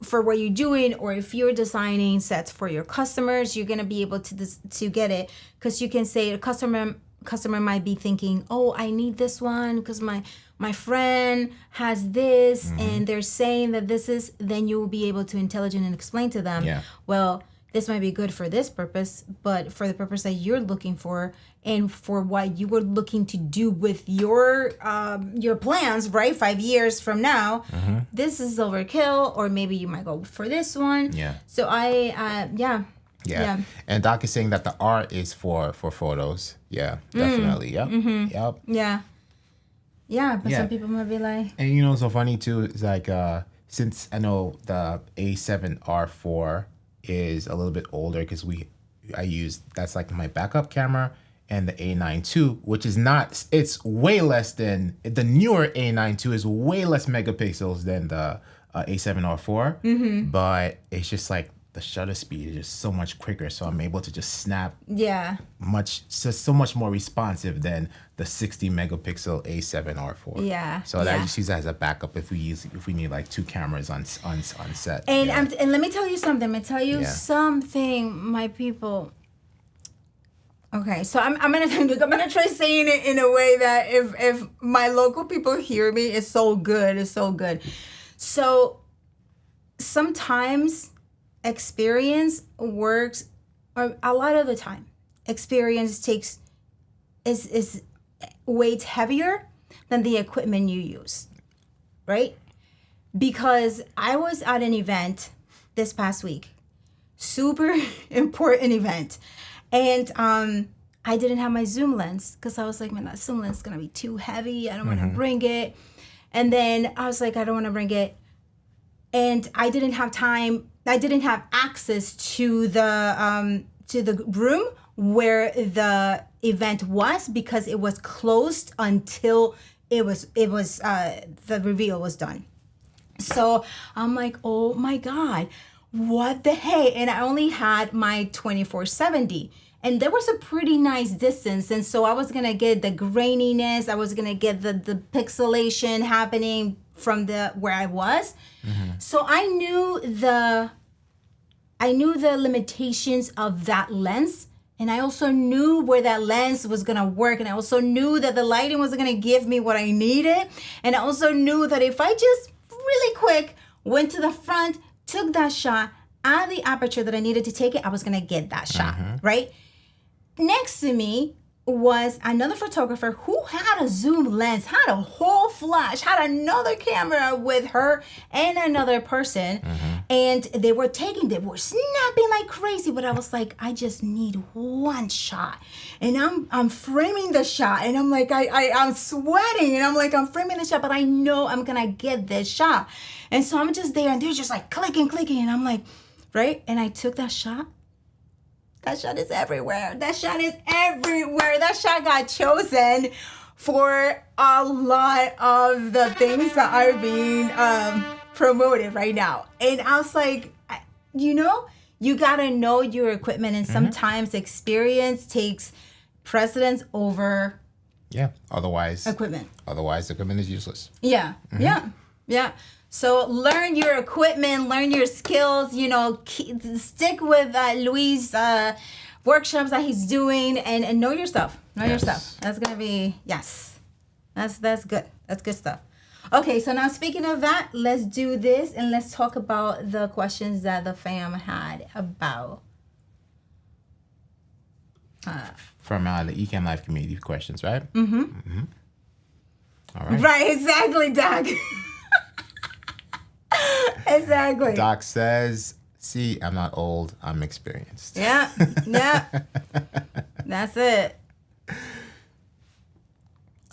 for what you're doing, or if you're designing sets for your customers, you're gonna be able to get it because you can say a customer customer might be thinking, oh, I need this one because my friend has this and they're saying that this is, then you will be able to intelligent and explain to them, well, this might be good for this purpose, but for the purpose that you're looking for and for what you were looking to do with your plans, right? 5 years from now, this is overkill, or maybe you might go for this one. Yeah. So Yeah. And Doc is saying that the art is for photos. Yeah, definitely. Yep. Yep. Yeah. Yeah, but some people might be like... And you know, so funny too, is like, since I know the A7R4 is a little bit older, because that's like my backup camera, and the A9 II, which is not, it's way less than, the newer A9 II is way less megapixels than the A7R4, but it's just like the shutter speed is just so much quicker, so I'm able to just snap so much more responsive than the 60 megapixel A7R4. Yeah. So that just use that as a backup if we need like 2 cameras on set. And and let me tell you something. Something, my people. Okay, so I'm gonna try saying it in a way that if my local people hear me, it's so good. It's so good. So sometimes experience works, or a lot of the time, experience is weighs heavier than the equipment you use, right? Because I was at an event this past week, super important event, and I didn't have my zoom lens because I was like, man, that zoom lens is gonna be too heavy. I don't want to bring it. And then I was like, I don't want to bring it, and I didn't have time. I didn't have access to the room where the event was because it was closed until the reveal was done. So I'm like, oh my God, what the heck? And I only had my 2470. And there was a pretty nice distance. And so I was going to get the graininess. I was going to get the pixelation happening from where I was. So I knew the limitations of that lens. And I also knew where that lens was going to work. And I also knew that the lighting was going to give me what I needed. And I also knew that if I just really quick went to the front, took that shot at the aperture that I needed to take it, I was going to get that shot, right? Next to me was another photographer who had a zoom lens, had a whole flash, had another camera with her and another person. And they were snapping like crazy. But I was like, I just need one shot. And I'm framing the shot. And I'm like, I'm sweating. And I'm like, I'm framing the shot, but I know I'm going to get this shot. And so I'm just there and they're just like clicking. And I'm like, right? And I took that shot. That shot is everywhere. That shot got chosen for a lot of the things that are being promoted right now. And I was like, you got to know your equipment. And sometimes experience takes precedence over equipment. Otherwise, equipment is useless. Yeah. So learn your equipment, learn your skills, stick with Luis' workshops that he's doing and know your stuff. Know your stuff. That's going to be, that's good. That's good stuff. Okay, so now speaking of that, let's do this and let's talk about the questions that the fam had about. From the Ecamm Live community questions, right? All right. Right, exactly, Doc. Exactly. Doc says, see, I'm not old, I'm experienced. Yeah. That's it.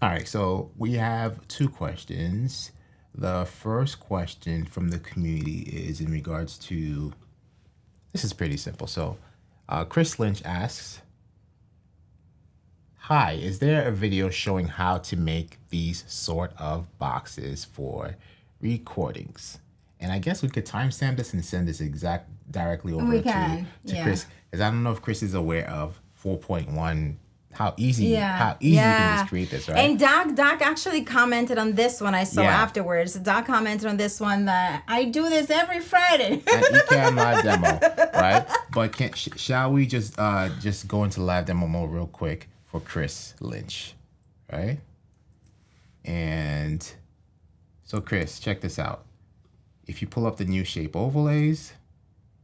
All right, so we have 2 questions. The first question from the community is in regards to, this is pretty simple. So Chris Lynch asks, hi, is there a video showing how to make these sort of boxes for recordings? And I guess we could timestamp this and send this directly over to Chris, because I don't know if Chris is aware of 4.1, how easy you can just create this, right? And Doc actually commented on this one I saw afterwards. Doc commented on this one that I do this every Friday. An Ecamm live demo, right? But shall we just go into live demo mode real quick for Chris Lynch, right? And so Chris, check this out. If you pull up the new shape overlays,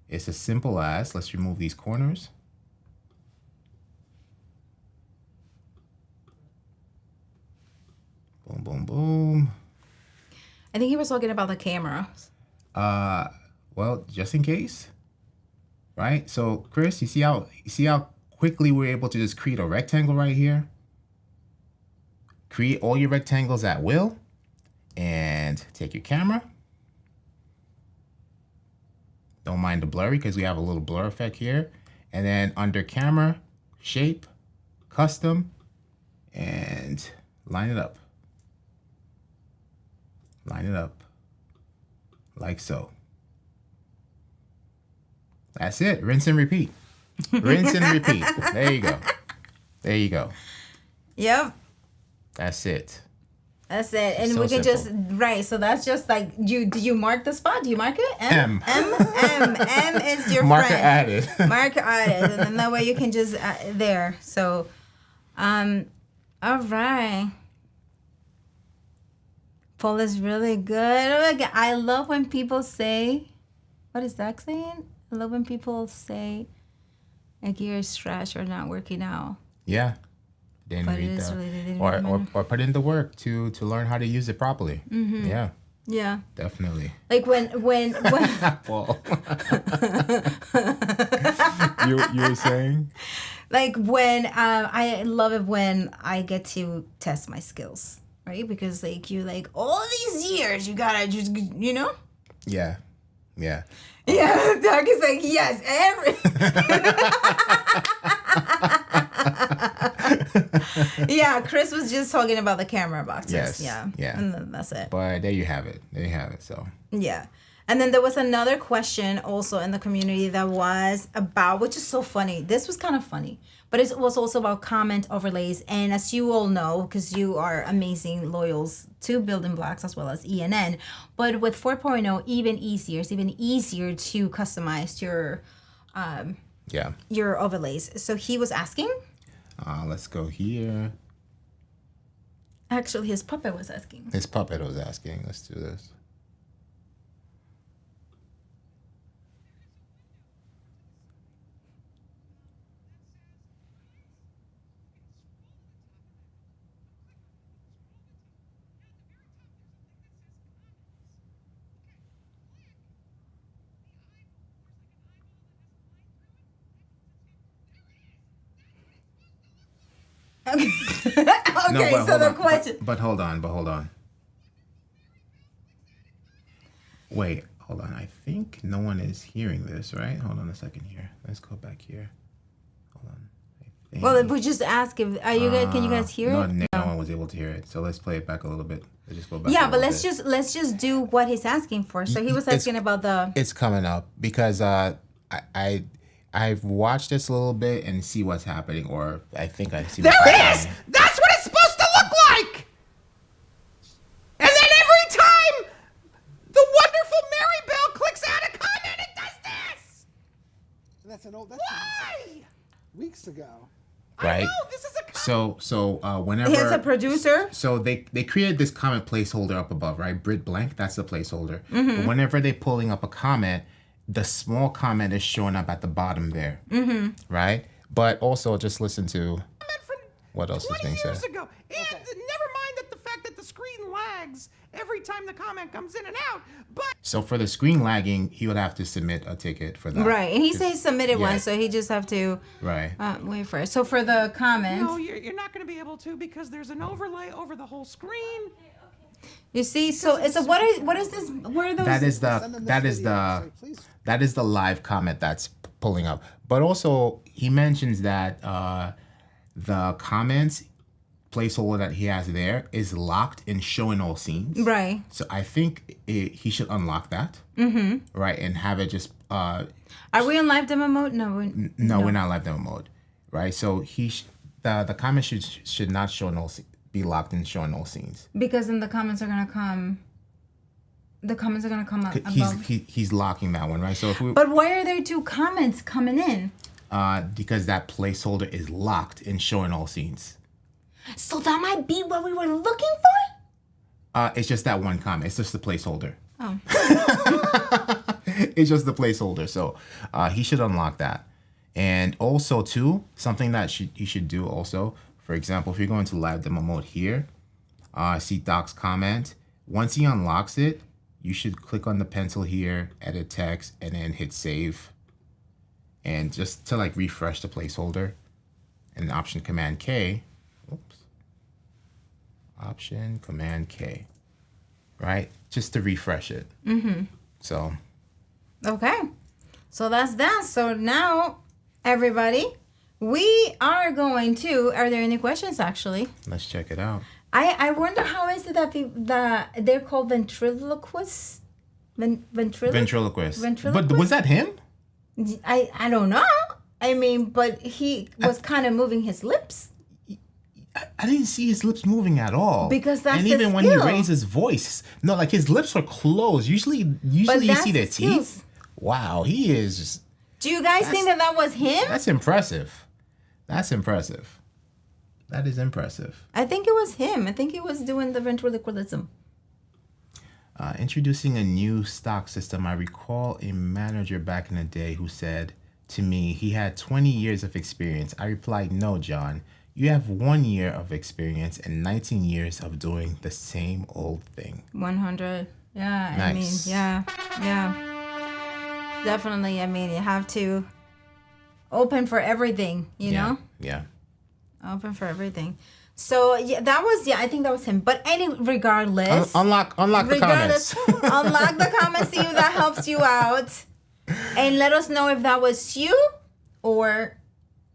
it's as simple as, let's remove these corners. Boom, boom, boom. I think he was talking about the camera. Well, just in case, right? So Chris, you see how quickly we're able to just create a rectangle right here? Create all your rectangles at will, and take your camera. Don't mind the blurry because we have a little blur effect here. And then under camera, shape, custom, and line it up. Line it up like so. That's it. Rinse and repeat. Rinse and repeat. There you go. There you go. Yep. That's it. That's it. And So we can simple. just, right. So that's just like, do you mark the spot? Do you mark it? M. M is your Marker friend. added. Marker added. And then that way you can just, there. So, all right. Paul is really good. Oh my God. I love when people say, what is that saying? I love when people say a gear is trash or not working out. Yeah. Didn't But read it is that. really, they didn't or remember. put in the work to learn how to use it properly. Mm-hmm. Yeah, Yeah. definitely. Like when Paul. you were saying? like when I love it when I get to test my skills, right? Because like you like all these years you gotta just Yeah. Yeah. Yeah, Doug is like, yes, yeah, Chris was just talking about the camera boxes. Yes, Yeah. yeah. And then that's it. But there you have it. There you have it. So Yeah. And then there was another question also in the community that was about, which is so funny. This was kind of funny, but it was also about comment overlays. And as you all know, because you are amazing loyals to Building Blocks as well as ENN, but with 4.0, even easier. It's even easier to customize yeah. your overlays. So he was asking. Let's go here. Actually, his puppet was asking. His puppet was asking. Let's do this. Okay, No, but so hold the on. question. But hold on. Wait, hold on. I think no one is hearing this, right? Hold on a second here. Let's go back here. Hold on. I think, Well, we just ask if are you guys? Can you guys hear it? No one was able to hear it. So let's play it back a little bit. Let's just go back. Yeah, a but little let's bit. just do what he's asking for. So he was It's- asking about the. It's coming up because I've watched this a little bit and see what's happening, or I think I see. There what's it is! happening. That's what it's supposed to look like! And then every time the wonderful Mary Bell clicks add a comment, it does this! That's an old. That's Why? weeks ago. I Right. know, this is a comment. So whenever He's a producer. So they created this comment placeholder up above, right? Brit blank, that's the placeholder. Mm-hmm. But whenever they're pulling up a comment, the small comment is showing up at the bottom there, right? But also just listen to Comment from what else is 20 being years said. ago. And never mind that the fact that the screen lags every time the comment comes in and out. But So for the screen lagging, he would have to submit a ticket for that. Right, and he said he submitted Yeah. one, so he just have to Right. wait for it. So for the comment, no, you're not going to be able to because there's an overlay over the whole screen. you see, so it's a what is this? Where are those? That is Send them the this video, so please. that is the live comment that's pulling up. But also he mentions that the comments placeholder that he has there is locked in showing all scenes. right. So I think he should unlock that. Mm-hmm. Right, and have it just. Are we in live demo mode? No. No, we're not live demo mode. Right, so the comments should not show be locked in showing all scenes. Because then the comments are gonna come. The comments are gonna come up above. He's locking that one, right? So if we But why are there two comments coming in? because that placeholder is locked in showing all scenes. So that might be what we were looking for? It's just that one comment. It's just the placeholder. Oh. It's just the placeholder. So he should unlock that. And also, too, something that you should do also, for example, if you're going to live demo mode here, see Doc's comment. Once he unlocks it, you should click on the pencil here, edit text, and then hit save. And just to like refresh the placeholder, and Option Command K. Oops. Option Command K. Right? Just to refresh it. Mm-hmm. So. Okay. So that's that. So now, everybody, we are going to. Are there any questions? Actually, Let's check it out. I wonder how is it that they're called ventriloquists. Ventriloquist. Ventriloquist? But was that him? I don't know. I mean, but he was kind of moving his lips. I didn't see his lips moving at all. Because that's and the even when he skill. raised his voice, no, like his lips are closed. Usually But you that's see their the skills. teeth. Wow, he is. Just, Do you guys think that was him? that's impressive. That's impressive. That is impressive. I think it was him. I think he was doing the ventriloquism. Introducing a new stock system. I recall a manager back in the day who said to me he had 20 years of experience. I replied, "No, John. You have 1 year of experience and 19 years of doing the same old thing." 100. Yeah, Nice. I mean, yeah. Definitely, I mean, you have to open for everything, you know? Yeah. Open for everything. So, yeah, I think that was him. But regardless. Unlock the comments. Unlock the comments, see if that helps you out. And let us know if that was you or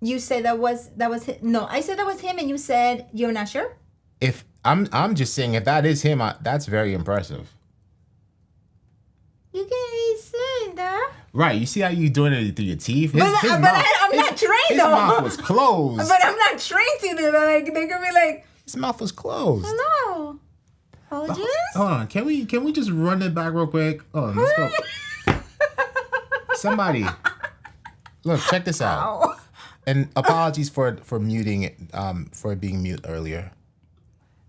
you said that was him. No, I said that was him and you said you're not sure? If I'm just saying, if that is him, that's very impressive. You can't be saying that. Right, you see how you doing it through your teeth? I'm not trained his though. mouth was closed. But I'm not trained to do that. Like, they could be like, His mouth was closed. hello. Fuljens? Hold on, can we just run it back real quick? Oh, let's go. Somebody, look, check this out. Oh. And apologies for muting it, for being mute earlier.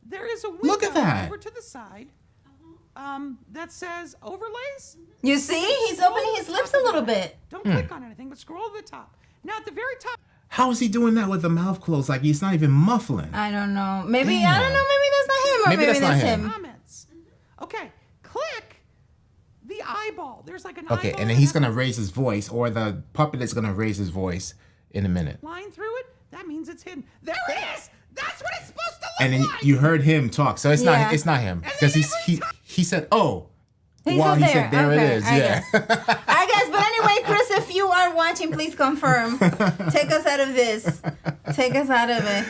There is a window Look at that. over to the side that says overlays. You see? He's opening his lips a little bit. Don't click on anything, but scroll to the top. Now at the very top. How is he doing that with the mouth closed? Like he's not even muffling. I don't know. Maybe, I Damn. don't know. Maybe that's not him or Maybe maybe that's not that's him. Comments. Okay, click the eyeball. There's like an Okay, eyeball and then he's gonna raise his voice, or the puppet is gonna raise his voice in a minute. line through it. That means it's hidden. There it is. That's what it's supposed to look And then like. you heard him talk, so it's Yeah. not him And because then he said, "Oh." He's While still he said, "There Okay, it is," I yeah. guess. I guess. But anyway, Chris, if you are watching, please confirm. Take us out of this. Take us out of it.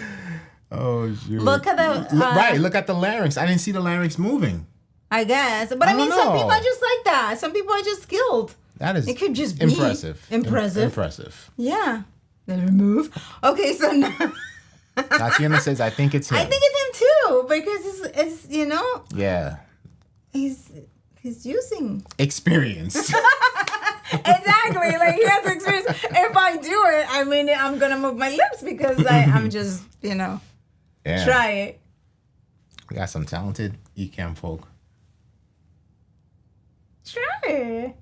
Oh shoot! Look at the right. Look at the larynx. I didn't see the larynx moving. I guess. But I I mean, don't some know. people are just like that. Some people are just skilled. That is It could just be impressive. impressive. Impressive. Yeah. Then remove. Okay, so now Tatiana says, "I think it's him." I think it's him too because it's you know Yeah. he's using Experience. exactly like he has experience. If I do it, I mean I'm gonna move my lips because I'm just Yeah. try it. We got some talented Ecamm folk. Try.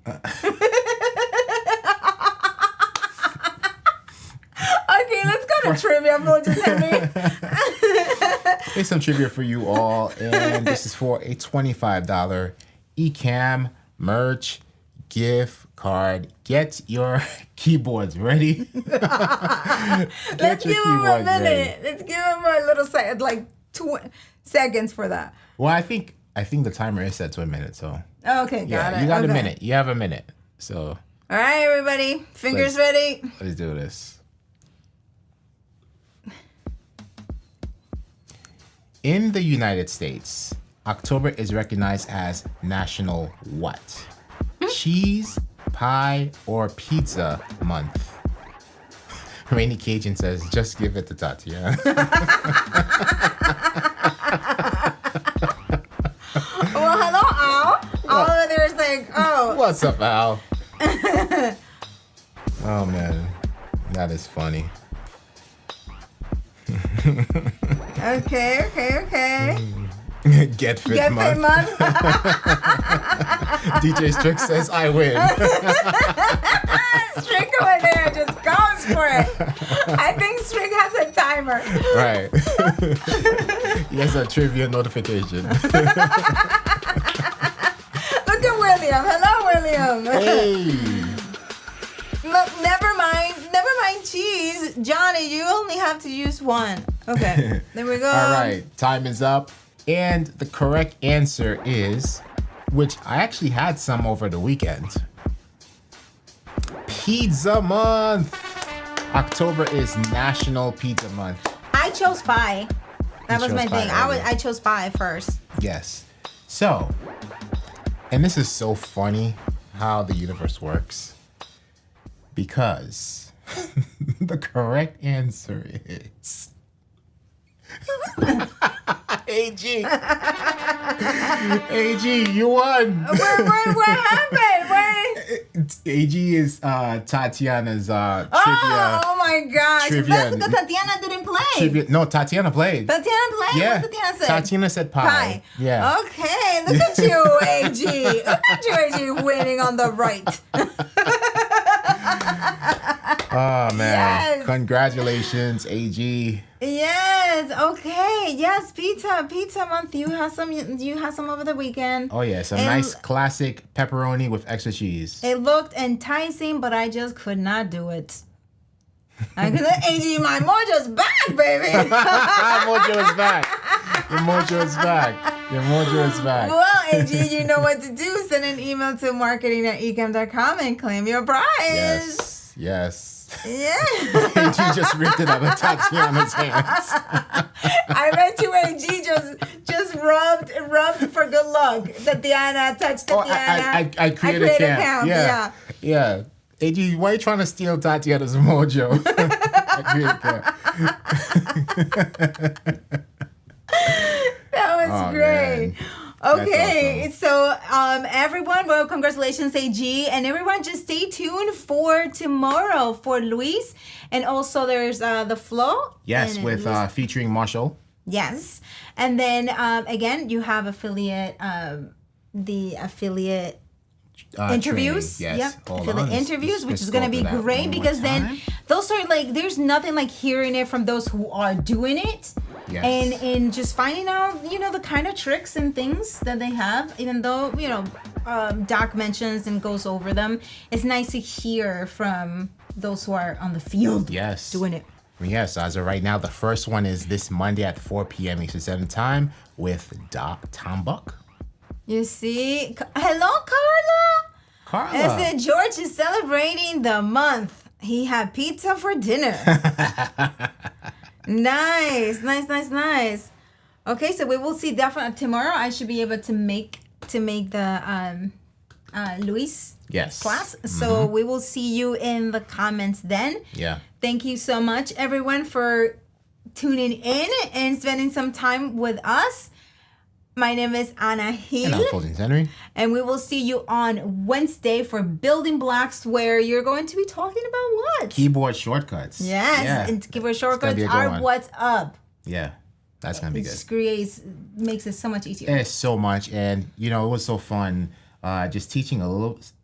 Okay, let's go to trivia. Just hit me. Here's some trivia for you all, and this is for a $25 Ecamm merch gift card. Get your keyboards ready. Let's give him a minute. Let's give him a little second, like 2 seconds for that. Well, I think the timer is set to a minute, so Okay, got it. you got Okay. a minute. You have a minute, so All right, everybody, fingers ready. let's do this. In the United States, October is recognized as National what? Cheese, pie, or pizza month. Rainy Cajun says, just give it to Tatiana. Well, hello, Al. Al over there is like, oh. What's up, Al? Oh, man. That is funny. Okay. Get fit Get month. paid month. DJ Strick says I win. Strick over there just goes for it. I think Strick has a timer. Right. He has a trivia notification. Look at William. Hello, William. Hey. Look, never mind cheese. Johnny, you only have to use one. Okay, there we go. All right, time is up. And the correct answer is, which I actually had some over the weekend. Pizza Month. October is National Pizza Month. I chose pie. That You was my chose pie thing. earlier. I chose pie first. Yes. So, and this is so funny how the universe works. Because the correct answer is AG. AG, you won. What happened? AG is Tatiana's trivia. Oh my gosh. Trivia That's and- because Tatiana didn't play. Trivia. No, Tatiana played. Tatiana played? Yeah. What Tatiana said? Tatiana said pie. Yeah. Okay, look at you, AG. Look at you, AG, winning on the right. Oh man. Yes. Congratulations, AG. Yes. Okay. Yes. Pizza month. You had some over the weekend. Oh yes, a And- nice classic pepperoni with extra cheese. It looked enticing, but I just could not do it. I could AG, my mojo's back, baby. Mojo is back. Your mojo is back. Your mojo is back. Well, AG, you know what to do. Send an email to marketing@ecamm.com and claim your prize. Yes. Yeah. AG just ripped it out of Tatiana's hands. I bet you AG just rubbed for good luck. Tatiana touched Oh, Tatiana. I created a account. account. Yeah. AG, why are you trying to steal Tatiana's mojo? I created a account. That was Oh, great. man. Okay, That's so everyone, well, congratulations, AG, and everyone, just stay tuned for tomorrow for Luis, and also there's the flow. Yes, and with Luis- featuring Marshall. yes, and then again you have affiliate, the affiliate. Interviews, training. Yes. yep. Hold For the on. interviews, which Let's is going to go be through that great one more because then time. those are like, there's nothing like hearing it from those who are doing it, Yes. and just finding out, the kind of tricks and things that they have. Even though Doc mentions and goes over them, it's nice to hear from those who are on the field. Yes. Doing it. Yes, as of right now, the first one is this Monday at 4 p.m. Eastern Standard Time with Doc Tombuck. You see, hello, Carla. Carla. I said George is celebrating the month. He had pizza for dinner. Nice. Okay, so we will see definitely tomorrow. I should be able to make the Luis Yes. class. So we will see you in the comments then. Yeah. Thank you so much, everyone, for tuning in and spending some time with us. My name is Ana Hill. And I'm Fuljens Henry. And we will see you on Wednesday for Building Blocks, where you're going to be talking about what? Keyboard shortcuts. Yes, Yeah. and keyboard shortcuts be a good are one. what's up. Yeah. That's going to be It good. just makes it so much easier. It's so much. And, it was so fun just teaching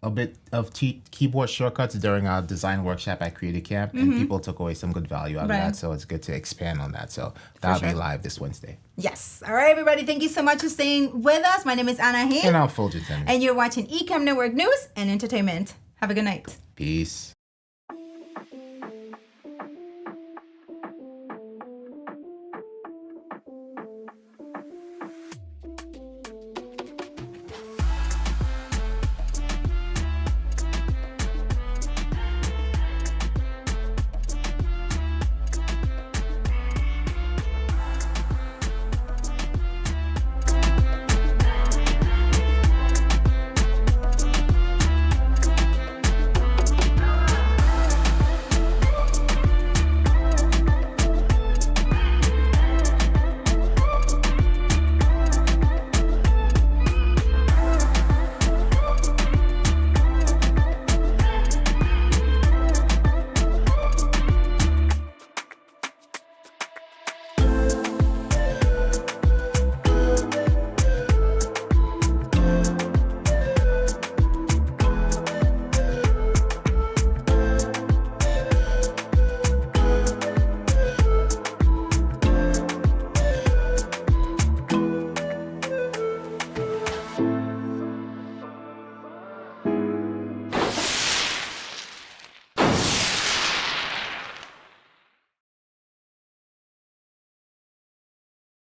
a bit of keyboard shortcuts during our design workshop at Creative Camp. And people took away some good value out of Right. that. So it's good to expand on that. So that'll be sure. live this Wednesday. Yes. All right, everybody. Thank you so much for staying with us. My name is Ana Hill. And I'm Fuljens Henry. And you're watching Ecamm Network News and Entertainment. Have a good night. Peace.